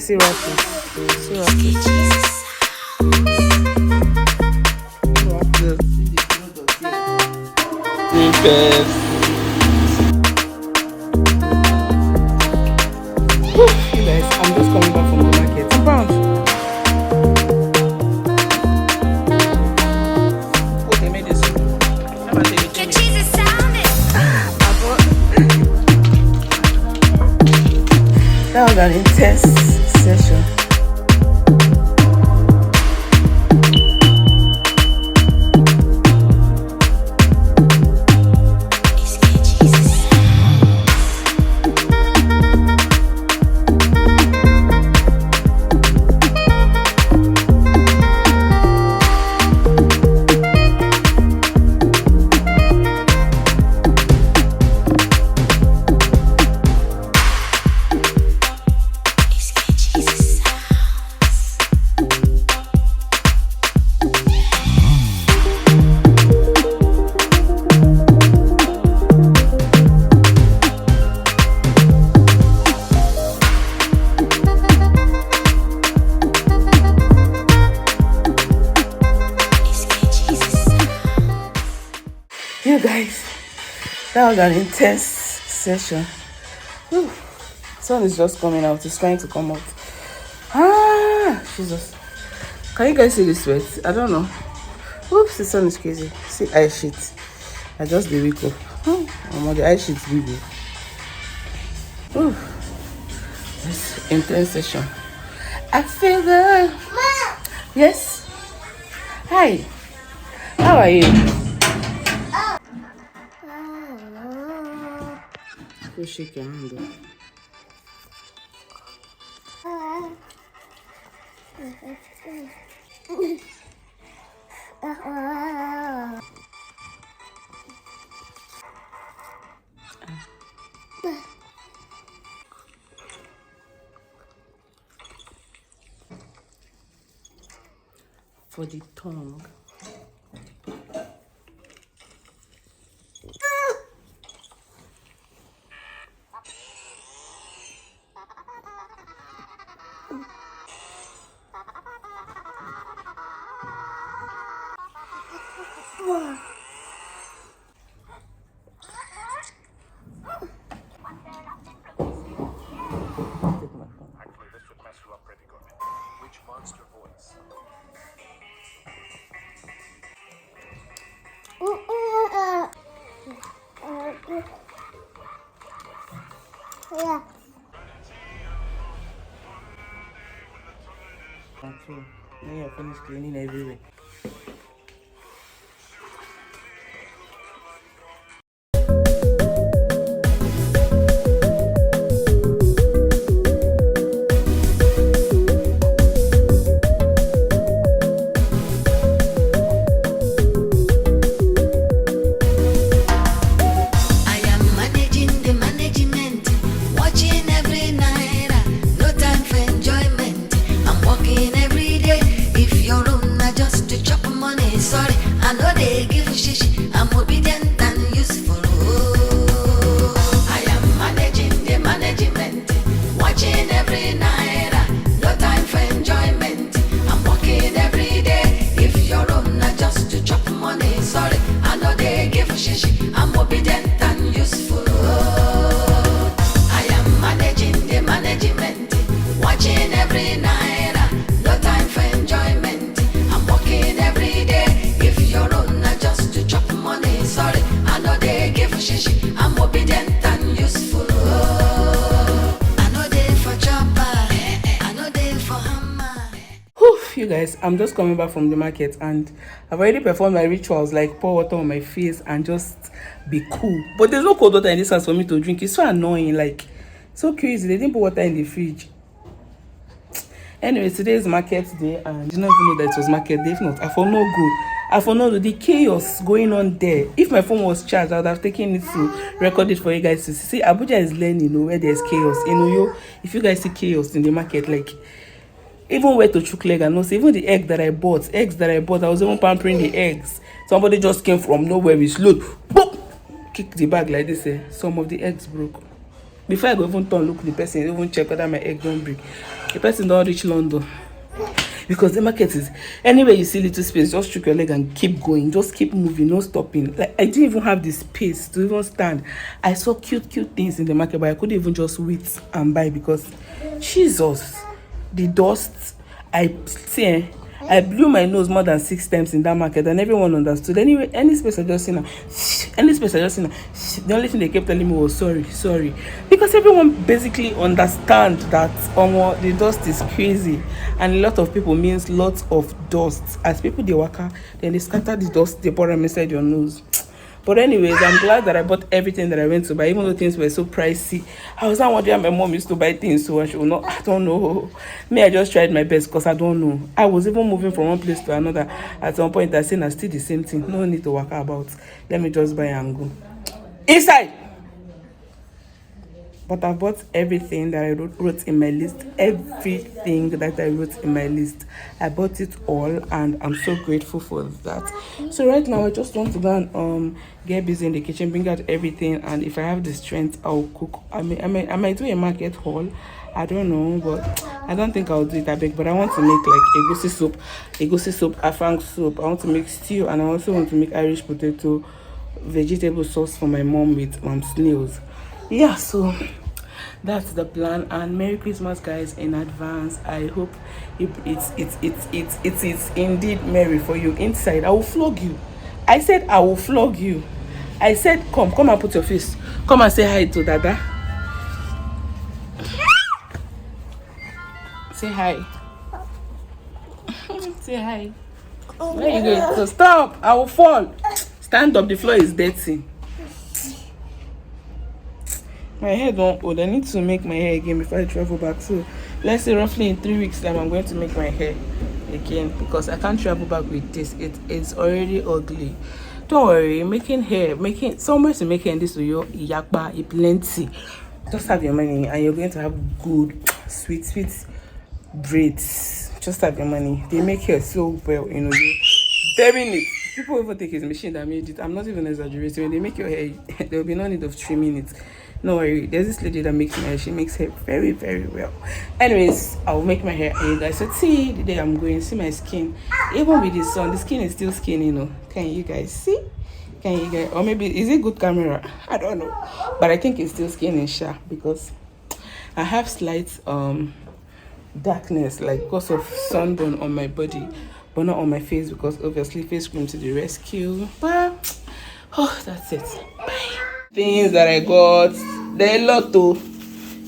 See what see what you guys, I'm just coming back from the market. Pounds. Oh, they made this. That was an intense session. You guys, that was an intense session. Whew. Sun is just coming out. It's trying to come out. Ah, Jesus. Can you guys see the sweat? I don't know. Oops, the sun is crazy. See, eye sheet. I just the week up. Oh, the eye sheet's big. Ooh, this intense session. I feel good. Yes. Hi. How are you? Go shake your hand. For the tongue. Yeah. So, now you're finished cleaning everywhere. You guys, I'm just coming back from the market and I've already performed my rituals, like pour water on my face and just be cool. But there's no cold water in this house for me to drink. It's so annoying, like so crazy. They didn't put water in the fridge. Anyway, today is market day and I did not even know that it was market day. If not, I for no go. I for no the chaos going on there. If my phone was charged, I would have taken it to record it for you guys to see. See, Abuja is learning, you know, where there's chaos. You know, if you guys see chaos in the market, like even where to chook leg and no, even the eggs that I bought, I was even pampering the eggs. Somebody just came from nowhere with load, boop, kick the bag like this. Some of the eggs broke. before I go even turn look the person, even check whether my egg don't break, the person don't reach London. Because the market is anywhere you see little space, just shook your leg and keep going, just keep moving, no stopping. Like I didn't even have the space to even stand. I saw cute things in the market, but I couldn't even just wait and buy because Jesus, the dust. I blew my nose more than 6 times in that market, and everyone understood. Anyway, any space I just seen her, the only thing they kept telling me was sorry, because everyone basically understand that the dust is crazy, and a lot of people means lots of dust. As people they waka, then they scatter the dust, they pour them inside your nose. But anyways, I'm glad that I bought everything that I went to buy, even though things were so pricey. I was not wondering, my mom used to buy things, so I should not. I don't know. Me, I just tried my best because I don't know. I was even moving from one place to another. At some point, I said, I still the same thing. No need to work about. Let me just buy and go. Inside! But I bought everything that I wrote in my list. Everything that I wrote in my list. I bought it all, and I'm so grateful for that. So right now, I just want to go and get busy in the kitchen, bring out everything, and if I have the strength, I'll cook. I might do a market haul. I don't know, but I don't think I'll do it. I beg, but I want to make like egusi soup, afang soup. I want to make stew, and I also want to make Irish potato vegetable sauce for my mom with snails. Yeah, so that's the plan, and Merry Christmas, guys, in advance. I hope it is indeed merry for you. Inside, I will flog you. I said I will flog you. I said come and put your face. Come and say hi to Dada. Say hi. Say hi. Where you going? So stop. I will fall. Stand up. The floor is dirty. My hair don't old. I need to make my hair again before I travel back. So let's say roughly in 3 weeks time I'm going to make my hair again, because I can't travel back with this. It's already ugly. Don't worry, somewhere to make hair in this to you, yakba, plenty. Just have your money and you're going to have good sweet braids. Just have your money. They make hair so well, you're very neat. People even think it's machine that made it. I'm not even exaggerating. When they make your hair, there will be no need of trimming it. No worry, there's this lady that makes my hair. She makes hair very, very well. Anyways, I'll make my hair. And you guys said, see the day I'm going, see my skin. Even with the sun, the skin is still skinny, Can you guys see? Can you guys? Or maybe, is it good camera? I don't know. But I think it's still skinny, because I have slight darkness, like because of sunburn on my body, but not on my face, because obviously face cream to the rescue. But, that's it. Bye. Things that I got, there are a lot too,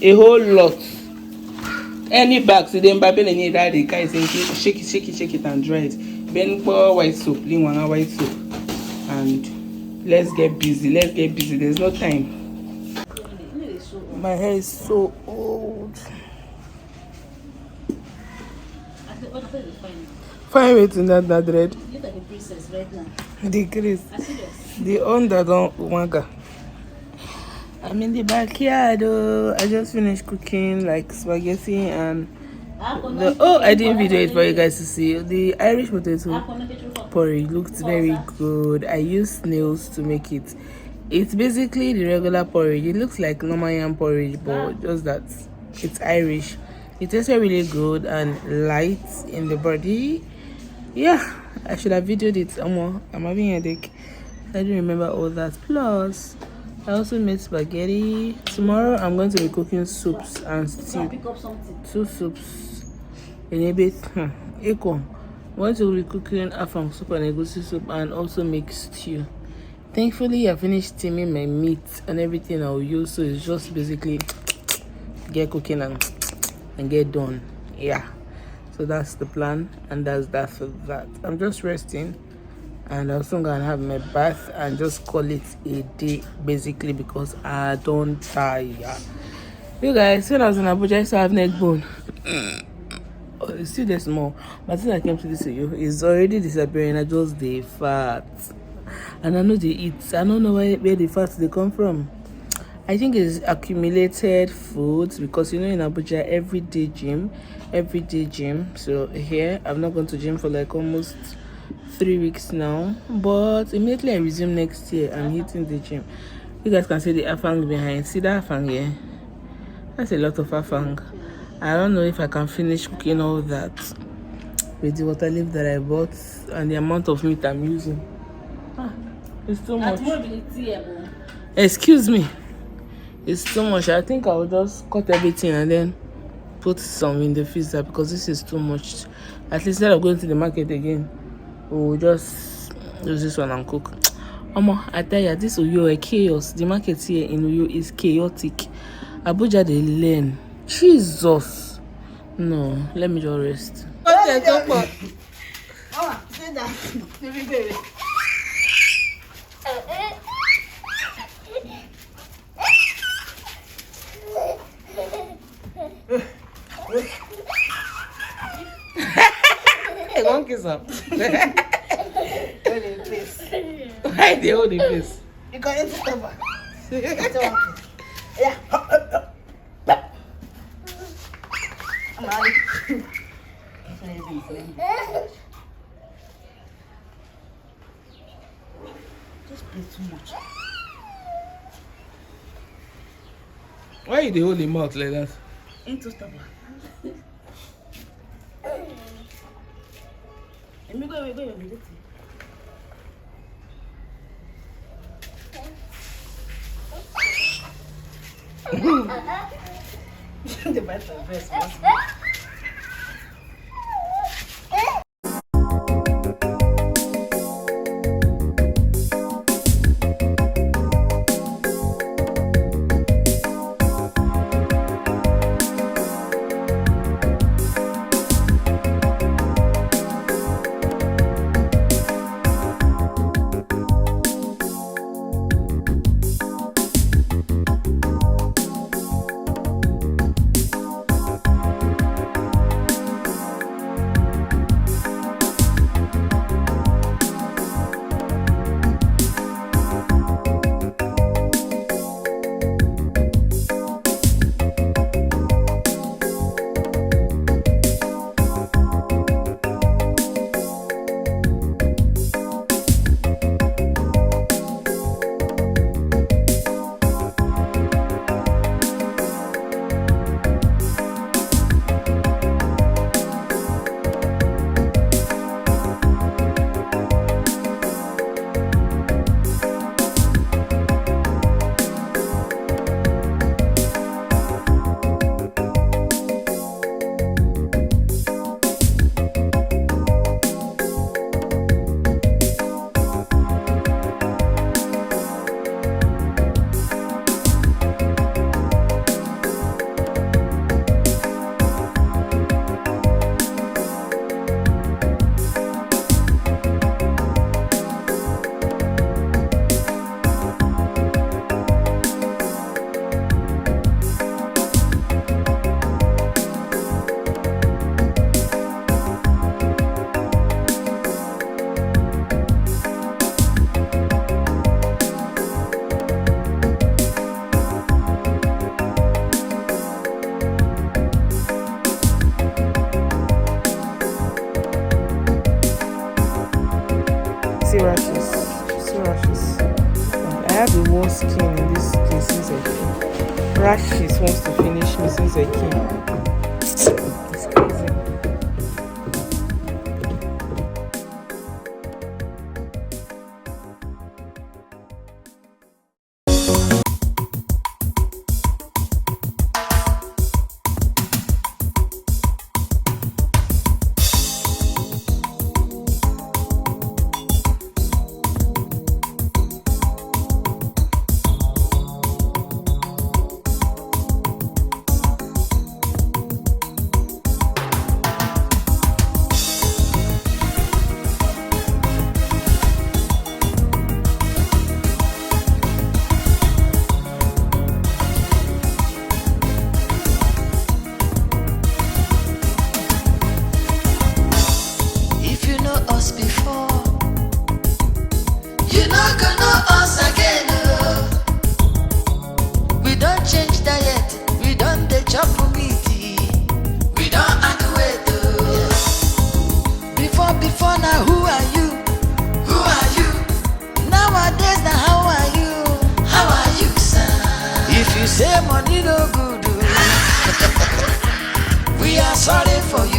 a whole lot. Any bags you didn't buy, any that the guys shake it and dry it. Ben white soap, lingwanga white soap, and let's get busy. There's no time. My hair is so old. Fine waiting that red. Look at the princess right now. The grace. The under don't wanga. I'm in the backyard. I just finished cooking like spaghetti and I didn't video it for you guys to see. The Irish potato porridge looked very good. I used snails to make it. It's basically the regular porridge. It looks like normal yam porridge, but just that it's Irish. It tasted really good and light in the body. Yeah, I should have videoed it. I'm having a headache. I didn't remember all that. Plus, I also made spaghetti. Tomorrow, I'm going to be cooking soups and stew. 2 soups. In a bit. I'm going to be cooking afang soup and egusi soup and also make stew. Thankfully, I finished steaming my meat and everything I'll use. So it's just basically get cooking and get done. Yeah. So that's the plan, and that's that for that. I'm just resting. And I'm also gonna have my bath and just call it a day, basically, because I don't tire. You guys, when I was in Abuja, I used to have neck bone. It's still there small, but since I came to this video, it's already disappearing. I just the fat, and I know they eat. I don't know where the fat they come from. I think it's accumulated foods, because in Abuja everyday gym. So here I've not gone to gym for like almost 3 weeks now, but immediately I resume next year, I'm hitting the gym. You guys can see the afang behind. See that afang here? That's a lot of afang. I don't know if I can finish cooking all that with the water leaf that I bought and the amount of meat I'm using. It's too much. Excuse me. It's too much. I think I'll just cut everything and then put some in the freezer because this is too much. At least instead of going to the market again, we'll just use this one and cook. I tell you, this Uyo is chaos. The market here in Uyo is chaotic. Abuja, they learn. Jesus. No, let me just rest. Okay, talk about. Oh, say that. Baby. Hey, don't kiss up. Hold in place. Why they hold the face? Because it's stubborn. Yeah. I'm out. Just play too much. Why you they hold the mouth like that? Ain't too stubborn. Let me go. The best of best. See rashes. I have the worst skin in this place since I came. Rashes wants to finish me since I came. It's crazy. sorry for